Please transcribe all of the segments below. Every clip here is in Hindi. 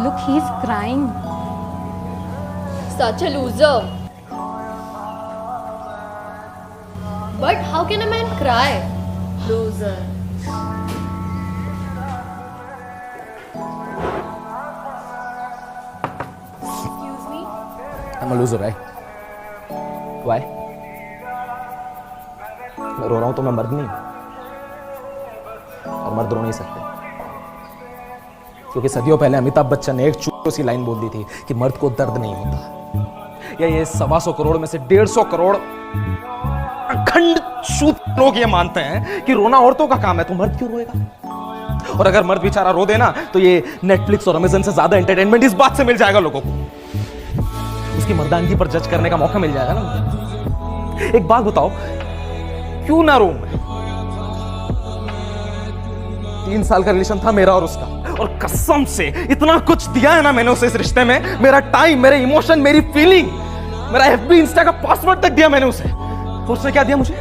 Look, he's crying. Such a loser. But how can a man cry? Loser. Excuse me? I'm a loser, right? Why? मैं रो रहा हूं तो मैं मर्द नहीं, और मर्द रो नहीं सकते, क्योंकि सदियों पहले अमिताभ बच्चन ने एक छोटी सी लाइन बोल दी थी कि मर्द को दर्द नहीं होता। या ये 125 करोड़ में से 150 करोड़ अखंड शूद्र लोग ये मानते हैं कि रोना औरतों का काम है, तो मर्द क्यों रोएगा? और अगर मर्द बेचारा रो देना तो ये नेटफ्लिक्स और अमेजन से ज्यादा एंटरटेनमेंट इस बात से मिल जाएगा लोगों को, उसकी मर्दानगी पर जज करने का मौका मिल जाएगा ना। एक बात बताओ, क्यों ना रो मैं? 3 साल का रिलेशन था मेरा और उसका, और कसम से इतना कुछ दिया है ना मैंने उसे इस रिश्ते में, मेरा टाइम, मेरे इमोशन, मेरी फीलिंग, मेरा FB इंस्टा का पासवर्ड तक दिया मैंने उसे। और उसने क्या दिया मुझे?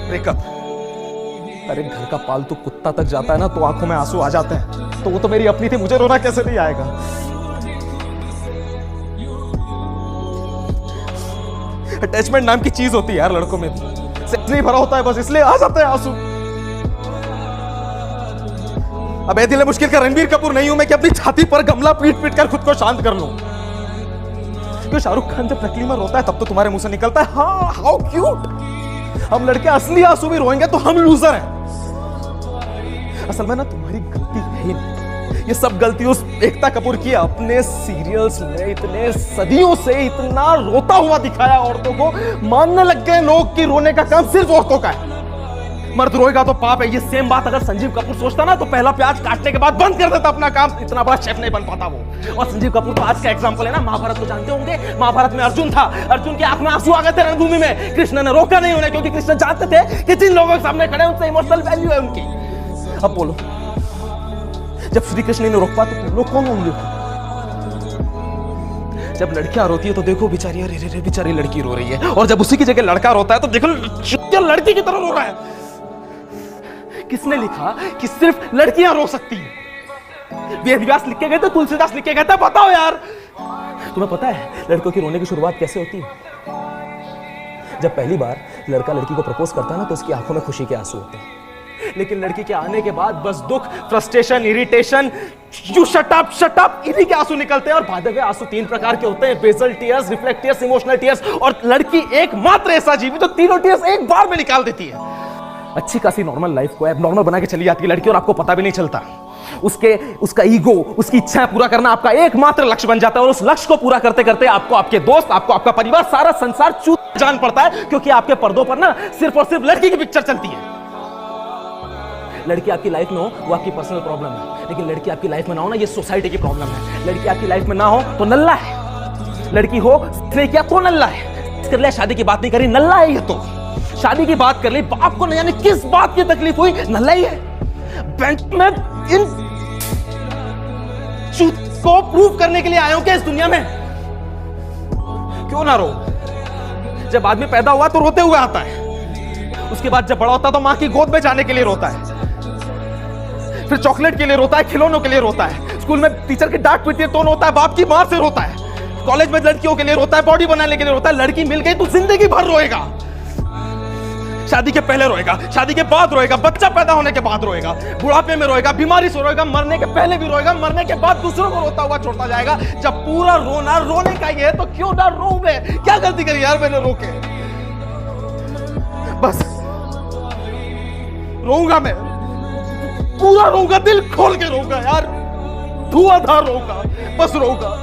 ब्रेकअप। अरे घर का पालतू कुत्ता तक जाता है ना तो आंखों में आंसू आ जाते हैं, तो वो तो मेरी अपनी थी, मुझे रोना कैसे नहीं आएगा? अटैचमेंट नाम की चीज होती है यार लड़कों में, सेक्स नहीं भरा होता है बस, इसलिए आ जाते हैं आंसू। अब दिल मुश्किल का रणबीर कपूर नहीं हूं मैं कि अपनी छाती पर गमला पीट पीट कर खुद को शांत कर लूं। क्यों शाहरुख खान जब नकली में रोता है तब तो तुम्हारे मुंह से निकलता है हाँ हाउ क्यूट। हम लड़के असली आंसू भी रोएंगे तो हम लूजर हैं। असल में ना तुम्हारी गलती है ही नहीं, ये सब गलती उस एकता कपूर की। अपने सीरियल्स में इतने सदियों से इतना रोता हुआ दिखाया औरतों को, मानने लग गए लोग कि रोने का काम सिर्फ औरतों का है, मर्द रोएगा तो पाप है। ये सेम बात अगर संजीव कपूर सोचता ना तो पहला प्याज काटने के बाद बंद कर देता अपना काम, इतना बड़ा शेफ नहीं बन पाता वो। और संजीव कपूर तो आज का एग्जांपल है ना, महाभारत को जानते होंगे, महाभारत में अर्जुन था, अर्जुन की आंख में आंसू आ गए थे रणभूमि में, कृष्ण ने रोका नहीं उन्हें, क्योंकि कृष्ण जानते थे कि जिन लोगों के सामने खड़े उनसे इमोशनल वैल्यू है उनकी। अब बोलो, जब श्री कृष्ण ने रोक पा तो लोग कौन होंगे? जब लड़कियां रोती है तो देखो बेचारी, अरे रे बेचारी लड़की रो रही है, और जब उसी की जगह लड़का रोता है तो देखो लड़की की तरह रो रहा है। किसने लिखा कि सिर्फ लड़कियां रो सकती हैं? वेद व्यास लिख के गए थे, तुलसीदास लिख के गए थे? बताओ यार, तुम्हें पता है लड़कों की रोने की शुरुआत कैसे होती है? जब पहली बार लड़का लड़की को प्रपोज करता है ना तो उसकी आंखों में खुशी के आंसू होते हैं, लेकिन लड़की के आने के बाद बस दुख, frustration, irritation, you shut up इन्हीं के आंसू निकलते हैं। और भादे हुए आंसू 3 प्रकार के होते हैं, basal tears, reflect tears, emotional tears. और लड़की एकमात्र ऐसा जीव जो तीनों टीयर्स एक बार में निकाल देती है। अच्छी खासी नॉर्मल लाइफ को एबनॉर्मल बना के चली जाती है लड़की, और आपको पता भी नहीं चलता। उसका ईगो, उसकी इच्छाएं पूरा करना आपका एकमात्र लक्ष्य बन जाता है, और उस लक्ष्य को पूरा करते करते आपको आपके दोस्त, आपको आपका परिवार, सारा संसार चूत जान पड़ता है, क्योंकि आपके पर्दों पर ना सिर्फ और सिर्फ लड़की की पिक्चर चलती है। लड़की आपकी लाइफ में हो वो आपकी पर्सनल प्रॉब्लम है, लेकिन लड़की आपकी लाइफ में ना हो ना ये सोसाइटी की प्रॉब्लम है। लड़की आपकी लाइफ में ना हो तो नल्ला है, लड़की हो इसने किया तो नल्ला है। इसके लिए शादी की बात नहीं करी, नल्ला है ये तो। शादी की बात कर ली, बाप को नहीं जाने किस बात की तकलीफ हुई, नल्ला ही है। बैंक में इन चूत को प्रूव करने के लिए आए हो क्या इस दुनिया में? क्यों ना रो? जब आदमी पैदा हुआ तो रोते हुए आता है, उसके बाद जब बड़ा होता है तो मां की गोद में जाने के लिए रोता है, फिर चॉकलेट के लिए रोता है, खिलौनों के लिए रोता है, स्कूल में टीचर की डांट पीटती है तो रोता है, बाप की मार से रोता है, कॉलेज में लड़कियों के लिए रोता है, बॉडी बनाने के लिए रोता है। लड़की मिल गई तो जिंदगी भर रोएगा। शादी के पहले रोएगा, शादी के बाद रोएगा, बच्चा पैदा होने के बाद रोएगा, बुढ़ापे में रोएगा, बीमारी से रोएगा, मरने के पहले भी रोएगा, मरने के बाद दूसरों को रोता हुआ छोड़ता जाएगा। जब पूरा रोना रोने का ही है तो क्यों ना रो मैं? क्या गलती करी यार मैंने रो के? बस रोऊंगा मैं, पूरा रोऊंगा, दिल खोल के रोऊंगा यार, धुआंधार रोऊंगा, बस रोऊंगा।